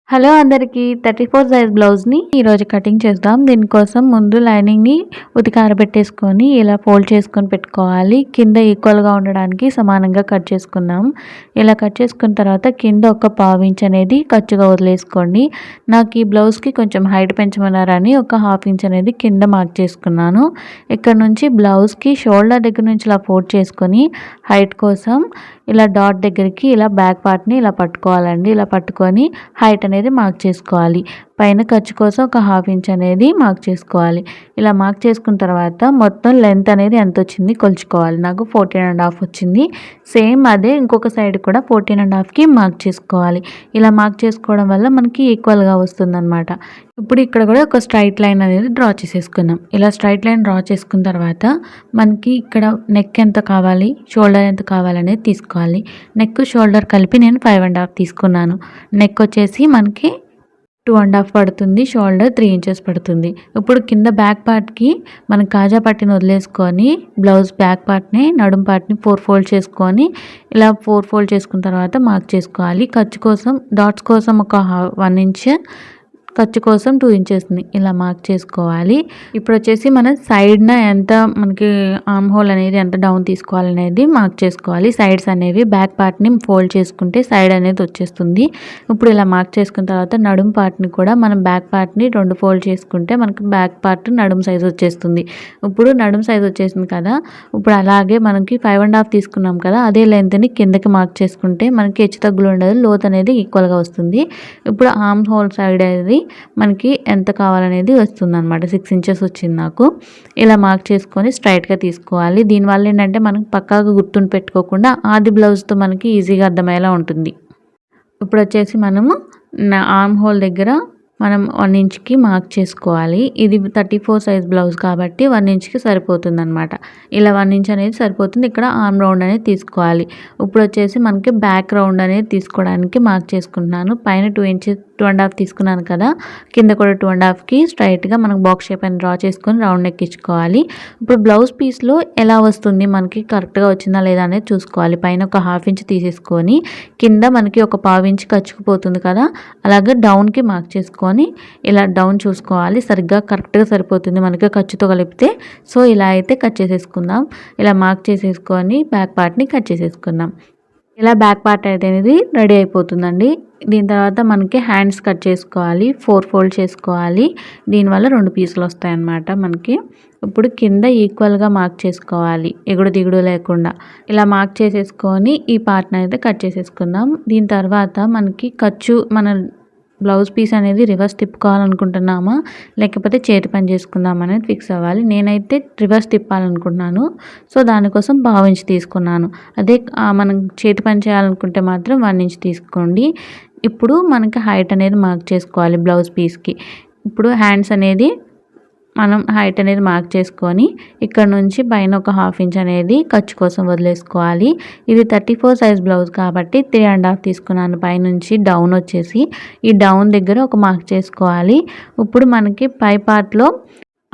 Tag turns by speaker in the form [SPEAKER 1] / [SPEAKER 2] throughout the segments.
[SPEAKER 1] Hello అందరికీ 34 size బ్లౌజ్ని ఈరోజు కటింగ్ చేద్దాం. దీనికోసం ముందు లైనింగ్ని ఉతికి ఆరబెట్టేసుకొని ఇలా ఫోల్డ్ చేసుకొని పెట్టుకోవాలి. కింద ఈక్వల్గా ఉండడానికి సమానంగా కట్ చేసుకుందాం. ఇలా కట్ చేసుకున్న తర్వాత కింద ఒక పావు ఇంచ్ అనేది ఖర్చుగా వదిలేసుకోండి. నాకు ఈ బ్లౌజ్కి కొంచెం హైట్ పెంచమన్నారని ఒక హాఫ్ ఇంచ్ అనేది కింద మార్క్ చేసుకున్నాను. ఇక్కడ నుంచి బ్లౌజ్కి షోల్డర్ దగ్గర నుంచి ఇలా ఫోల్డ్ చేసుకొని హైట్ కోసం ఇలా డాట్ దగ్గరికి ఇలా బ్యాక్ పార్ట్ని ఇలా పట్టుకోవాలండి. ఇలా పట్టుకొని హైట్ అనేది మార్క్ చేసుకోవాలి. పైన ఖర్చు కోసం ఒక హాఫ్ ఇంచ్ అనేది మార్క్ చేసుకోవాలి. ఇలా మార్క్ చేసుకున్న తర్వాత మొత్తం లెంత్ అనేది ఎంత వచ్చింది కొలుచుకోవాలి. నాకు 14.5 వచ్చింది. సేమ్ అదే ఇంకొక సైడ్ కూడా 14.5కి మార్క్ చేసుకోవాలి. ఇలా మార్క్ చేసుకోవడం వల్ల మనకి ఈక్వల్గా వస్తుందన్నమాట. ఇప్పుడు ఇక్కడ కూడా ఒక స్ట్రైట్ లైన్ అనేది డ్రా చేసేసుకుందాం. ఇలా స్ట్రైట్ లైన్ డ్రా చేసుకున్న తర్వాత మనకి ఇక్కడ నెక్ ఎంత కావాలి, షోల్డర్ ఎంత కావాలనేది తీసుకోవాలి. నెక్ షోల్డర్ కలిపి నేను 5.5 తీసుకున్నాను. నెక్ వచ్చేసి మనకి 2.5 పడుతుంది, షోల్డర్ 3 ఇంచెస్ పడుతుంది. ఇప్పుడు కింద బ్యాక్ పార్ట్కి మనం కాజా పట్టిని వదిలేసుకొని బ్లౌజ్ బ్యాక్ పార్ట్ని నడుం పార్ట్ని 4 ఫోల్డ్ చేసుకొని ఇలా 4 ఫోల్డ్ చేసుకున్న తర్వాత మార్క్ చేసుకోవాలి. ఖర్చు కోసం డాట్స్ కోసం ఒక 1 ఇంచ్, ఖర్చు కోసం 2 ఇంచెస్ని ఇలా మార్క్ చేసుకోవాలి. ఇప్పుడు వచ్చేసి మనం సైడ్న ఎంత మనకి ఆర్మ్ హోల్ అనేది ఎంత డౌన్ తీసుకోవాలనేది మార్క్ చేసుకోవాలి. సైడ్స్ అనేవి బ్యాక్ పార్ట్ని ఫోల్డ్ చేసుకుంటే సైడ్ అనేది వచ్చేస్తుంది. ఇప్పుడు ఇలా మార్క్ చేసుకున్న తర్వాత నడుం పార్ట్ని కూడా మనం బ్యాక్ పార్ట్ని 2 ఫోల్డ్ చేసుకుంటే మనకి బ్యాక్ పార్ట్ నడుం సైజ్ వచ్చేస్తుంది. ఇప్పుడు నడుం సైజ్ వచ్చేసింది కదా. ఇప్పుడు అలాగే మనకి 5.5 తీసుకున్నాం కదా, అదే లెంత్ని కిందకి మార్క్ చేసుకుంటే మనకి హెచ్చు తగ్గులు ఉండదు, లోత్ అనేది ఈక్వల్గా వస్తుంది. ఇప్పుడు ఆర్మ్ హోల్ సైడ్ అనేది మనకి ఎంత కావాలనేది వస్తుంది అనమాట. 6 ఇంచెస్ వచ్చింది నాకు. ఇలా మార్క్ చేసుకొని స్ట్రైట్గా తీసుకోవాలి. దీనివల్ల ఏంటంటే మనకి పక్కాగా గుర్తుని పెట్టుకోకుండా ఆది బ్లౌజ్తో మనకి ఈజీగా అర్థమయ్యేలా ఉంటుంది. ఇప్పుడు వచ్చేసి మనము ఆర్మ్ హోల్ దగ్గర మనం 1 ఇంచ్కి మార్క్ చేసుకోవాలి. ఇది 34 సైజ్ బ్లౌజ్ కాబట్టి 1 ఇంచ్కి సరిపోతుంది అనమాట. ఇలా 1 ఇంచ్ అనేది సరిపోతుంది. ఇక్కడ ఆర్మ్ రౌండ్ అనేది తీసుకోవాలి. ఇప్పుడు వచ్చేసి మనకి బ్యాక్ రౌండ్ అనేది తీసుకోవడానికి మార్క్ చేసుకుంటున్నాను. పైన 2 ఇంచెస్ 2.5 తీసుకున్నాను కదా, కింద కూడా 2.5కి స్ట్రైట్గా మనకు బాక్స్ షేప్ అని డ్రా చేసుకొని రౌండ్ ఎక్కించుకోవాలి. ఇప్పుడు బ్లౌజ్ పీస్లో ఎలా వస్తుంది, మనకి కరెక్ట్గా వచ్చిందా లేదా అనేది చూసుకోవాలి. పైన ఒక హాఫ్ ఇంచ్ తీసేసుకొని కింద మనకి ఒక పావు ఇంచ్ కచ్చుకుపోతుంది కదా, అలాగే డౌన్కి మార్క్ చేసుకొని ఇలా డౌన్ చూసుకోవాలి. సరిగ్గా కరెక్ట్గా సరిపోతుంది మనకి ఖర్చుతో కలిపితే. సో ఇలా అయితే కట్ చేసేసుకుందాం. ఇలా మార్క్ చేసేసుకొని బ్యాక్ పార్ట్ని కట్ చేసేసుకుందాం. ఇలా బ్యాక్ పార్ట్ అనేది రెడీ అయిపోతుందండి. దీని తర్వాత మనకి హ్యాండ్స్ కట్ చేసుకోవాలి. 4 ఫోల్డ్ చేసుకోవాలి. దీనివల్ల 2 పీసులు వస్తాయన్నమాట మనకి. ఇప్పుడు కింద ఈక్వల్గా మార్క్ చేసుకోవాలి, ఎగుడు దిగుడు లేకుండా. ఇలా మార్క్ చేసేసుకొని ఈ పార్ట్ని అయితే కట్ చేసేసుకుందాం. దీని తర్వాత మనకి ఖర్చు మన బ్లౌజ్ పీస్ అనేది రివర్స్ తిప్పుకోవాలనుకుంటున్నామా లేకపోతే చేతి పని చేసుకుందాం అనేది ఫిక్స్ అవ్వాలి. నేనైతే రివర్స్ తిప్పాలనుకుంటున్నాను. సో దానికోసం పావు ఇంచ్ తీసుకున్నాను. అదే మనం చేతి పని చేయాలనుకుంటే మాత్రం 1 ఇంచ్ తీసుకోండి. ఇప్పుడు మనకి హైట్ అనేది మార్క్ చేసుకోవాలి బ్లౌజ్ పీస్కి. ఇప్పుడు హ్యాండ్స్ అనేది మనం హైట్ అనేది మార్క్ చేసుకొని ఇక్కడ నుంచి పైన ఒక హాఫ్ ఇంచ్ అనేది ఖర్చు కోసం వదిలేసుకోవాలి. ఇది 34 సైజ్ బ్లౌజ్ కాబట్టి 3.5 తీసుకున్నాను. పైనుంచి డౌన్ వచ్చేసి ఈ డౌన్ దగ్గర ఒక మార్క్ చేసుకోవాలి. ఇప్పుడు మనకి పై పార్ట్లో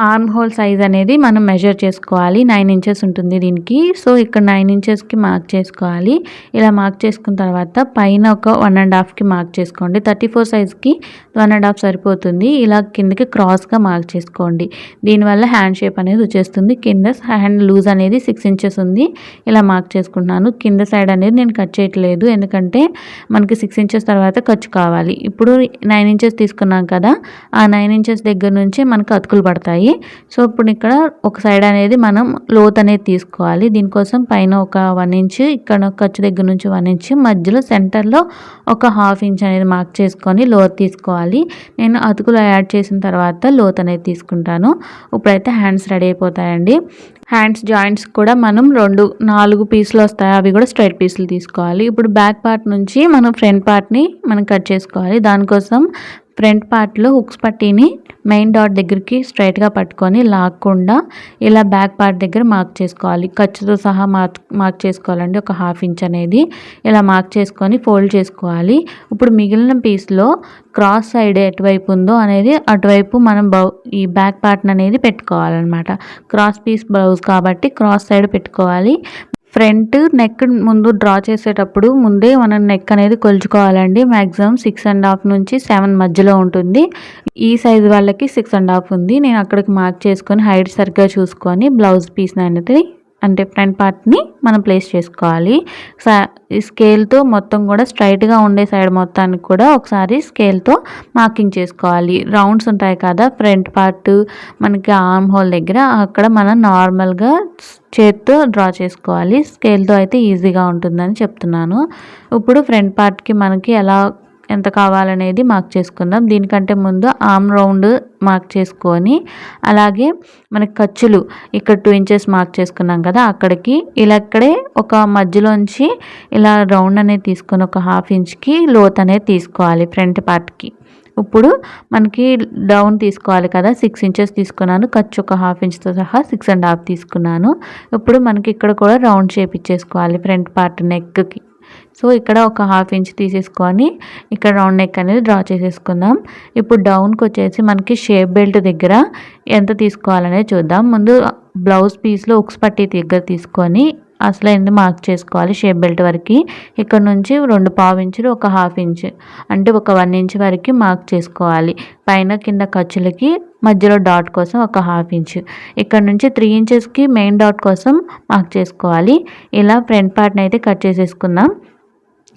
[SPEAKER 1] ఆర్మ్ హోల్ సైజ్ అనేది మనం మెజర్ చేసుకోవాలి. 9 ఇంచెస్ ఉంటుంది దీనికి. సో ఇక్కడ 9 ఇంచెస్కి మార్క్ చేసుకోవాలి. ఇలా మార్క్ చేసుకున్న తర్వాత పైన ఒక 1.5కి మార్క్ చేసుకోండి. 34 సైజ్కి 1.5 సరిపోతుంది. ఇలా కిందకి క్రాస్గా మార్క్ చేసుకోండి. దీనివల్ల హ్యాండ్ షేప్ అనేది వచ్చేస్తుంది. కింద హ్యాండ్ లూజ్ అనేది 6 ఇంచెస్ ఉంది. ఇలా మార్క్ చేసుకుంటున్నాను. కింద సైడ్ అనేది నేను కట్ చేయట్లేదు, ఎందుకంటే మనకి 6 ఇంచెస్ తర్వాత ఖర్చు కావాలి. ఇప్పుడు 9 ఇంచెస్ తీసుకున్నాం కదా, ఆ 9 ఇంచెస్ దగ్గర నుంచి మనకు అతుకులు పడతాయి. సో ఇప్పుడు ఇక్కడ ఒక సైడ్ అనేది మనం లోత్ అనేది తీసుకోవాలి. దీనికోసం పైన ఒక 1 ఇంచ్, ఇక్కడ ఖర్చు దగ్గర నుంచి 1 ఇంచ్, మధ్యలో సెంటర్లో ఒక హాఫ్ ఇంచ్ అనేది మార్క్ చేసుకొని లోత్ తీసుకోవాలి. నేను అతుకులు యాడ్ చేసిన తర్వాత లోత్ అనేది తీసుకుంటాను. ఇప్పుడైతే హ్యాండ్స్ రెడీ అయిపోతాయండి. హ్యాండ్స్ జాయింట్స్ కూడా మనం 4 పీసులు వస్తాయి, అవి కూడా స్ట్రైట్ పీసులు తీసుకోవాలి. ఇప్పుడు బ్యాక్ పార్ట్ నుంచి మనం ఫ్రంట్ పార్ట్ని మనం కట్ చేసుకోవాలి. దానికోసం ఫ్రంట్ పార్ట్లో హుక్స్ పట్టీని మెయిన్ డాట్ దగ్గరికి స్ట్రైట్గా పట్టుకొని లాక్కుండా ఇలా బ్యాక్ పార్ట్ దగ్గర మార్క్ చేసుకోవాలి. ఖర్చుతో సహా మార్క్ చేసుకోవాలండి. ఒక హాఫ్ ఇంచ్ అనేది ఇలా మార్క్ చేసుకొని ఫోల్డ్ చేసుకోవాలి. ఇప్పుడు మిగిలిన పీస్లో క్రాస్ సైడ్ ఎటువైపు ఉందో అనేది అటువైపు మనం ఈ బ్యాక్ పార్ట్ అనేది పెట్టుకోవాలన్నమాట. క్రాస్ పీస్ బ్లౌజ్ కాబట్టి క్రాస్ సైడ్ పెట్టుకోవాలి. ఫ్రంట్ నెక్ ముందు డ్రా చేసేటప్పుడు ముందే మనం నెక్ అనేది కొలుచుకోవాలండి. మ్యాక్సిమం 6.5 నుంచి 7 మధ్యలో ఉంటుంది. ఈ సైజు వాళ్ళకి 6.5 ఉంది. నేను అక్కడికి మార్క్ చేసుకొని హైట్ సరిగ్గా చూసుకొని బ్లౌజ్ పీస్ అనేది అంటే ఫ్రంట్ పార్ట్ని మనం ప్లేస్ చేసుకోవాలి. స్కేల్తో మొత్తం కూడా స్ట్రైట్గా ఉండే సైడ్ మొత్తానికి కూడా ఒకసారి స్కేల్తో మార్కింగ్ చేసుకోవాలి. రౌండ్స్ ఉంటాయి కదా ఫ్రంట్ పార్ట్ మనకి ఆర్మ్ హోల్ దగ్గర, అక్కడ మనం నార్మల్గా చేత్తో డ్రా చేసుకోవాలి. స్కేల్తో అయితే ఈజీగా ఉంటుందని చెప్తున్నాను. ఇప్పుడు ఫ్రంట్ పార్ట్కి మనకి ఎంత కావాలనేది మార్క్ చేసుకుందాం. దీనికంటే ముందు ఆర్మ్ రౌండ్ మార్క్ చేసుకొని, అలాగే మనకి ఖర్చులు ఇక్కడ 2 ఇంచెస్ మార్క్ చేసుకున్నాం కదా, అక్కడికి ఇక్కడే ఒక మధ్యలోంచి ఇలా రౌండ్ అనేది తీసుకొని ఒక 1/2 ఇంచ్కి లోత్ అనేది తీసుకోవాలి ఫ్రంట్ పార్ట్కి. ఇప్పుడు మనకి డౌన్ తీసుకోవాలి కదా, 6 ఇంచెస్ తీసుకున్నాను. ఖర్చు ఒక 1/2 ఇంచ్తో సహా 6.5 తీసుకున్నాను. ఇప్పుడు మనకి ఇక్కడ కూడా రౌండ్ షేప్ ఇచ్చేసుకోవాలి ఫ్రంట్ పార్ట్ నెక్కి. సో ఇక్కడ ఒక 1/2 ఇంచ్ తీసేసుకొని ఇక్కడ రౌండ్ నెక్ అనేది డ్రా చేసేసుకుందాం. ఇప్పుడు డౌన్కి వచ్చేసి మనకి షేప్ బెల్ట్ దగ్గర ఎంత తీసుకోవాలనేది చూద్దాం. ముందు బ్లౌజ్ పీస్లో ఉక్స్ పట్టీ దగ్గర తీసుకొని అసలు ఎందుకు మార్క్ చేసుకోవాలి షేప్ బెల్ట్ వరకు. ఇక్కడ నుంచి 2.5 ఇంచులు ఒక 1/2 ఇంచ్ అంటే ఒక 1 ఇంచ్ వరకు మార్క్ చేసుకోవాలి. పైన కింద ఖర్చులకి మధ్యలో డాట్ కోసం ఒక 1/2 ఇంచ్. ఇక్కడ నుంచి 3 ఇంచెస్కి మెయిన్ డాట్ కోసం మార్క్ చేసుకోవాలి. ఇలా ఫ్రంట్ పార్ట్ని అయితే కట్ చేసేసుకుందాం.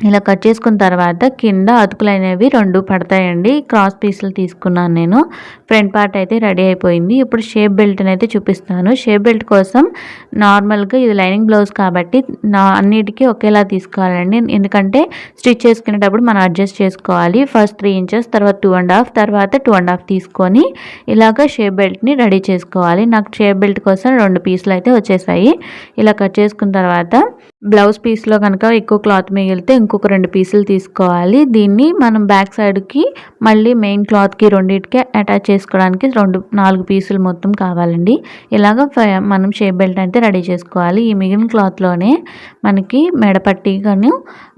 [SPEAKER 1] ఇలా కట్ చేసుకున్న తర్వాత కింద అతుకులు అనేవి 2 పడతాయండి. క్రాస్ పీసులు తీసుకున్నాను నేను. ఫ్రంట్ పార్ట్ అయితే రెడీ అయిపోయింది. ఇప్పుడు షేప్ బెల్ట్ని అయితే చూపిస్తాను. షేప్ బెల్ట్ కోసం నార్మల్గా ఇది లైనింగ్ బ్లౌజ్ కాబట్టి అన్నిటికీ ఒకేలా తీసుకోవాలండి. ఎందుకంటే స్టిచ్ చేసుకునేటప్పుడు మనం అడ్జస్ట్ చేసుకోవాలి. ఫస్ట్ 3 ఇంచెస్, తర్వాత 2.5, తర్వాత 2.5 తీసుకొని ఇలాగ షేప్ బెల్ట్ని రెడీ చేసుకోవాలి. నాకు షేప్ బెల్ట్ కోసం 2 పీసులు అయితే వచ్చేసాయి. ఇలా కట్ చేసుకున్న తర్వాత బ్లౌజ్ పీస్లో కనుక ఎక్కువ క్లాత్ మిగిలితే ఇంకొక 2 పీసులు తీసుకోవాలి. దీన్ని మనం బ్యాక్ సైడ్కి మళ్ళీ మెయిన్ క్లాత్కి రెండింటికి అటాచ్ చేసుకోవడానికి 4 పీసులు మొత్తం కావాలండి. ఇలాగ మనం షేప్ బెల్ట్ అయితే రెడీ చేసుకోవాలి. ఈ మిగిలిన క్లాత్లోనే మనకి మెడపట్టీ కానీ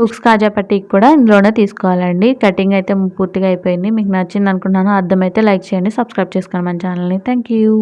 [SPEAKER 1] ఉక్స్ కాజా పట్టీకి కూడా ఇందులోనే తీసుకోవాలండి. కటింగ్ అయితే పూర్తిగా అయిపోయింది. మీకు నచ్చింది అనుకుంటున్నాను. అర్థమైతే లైక్ చేయండి, సబ్స్క్రైబ్ చేసుకోండి మన ఛానల్ని. Thank you.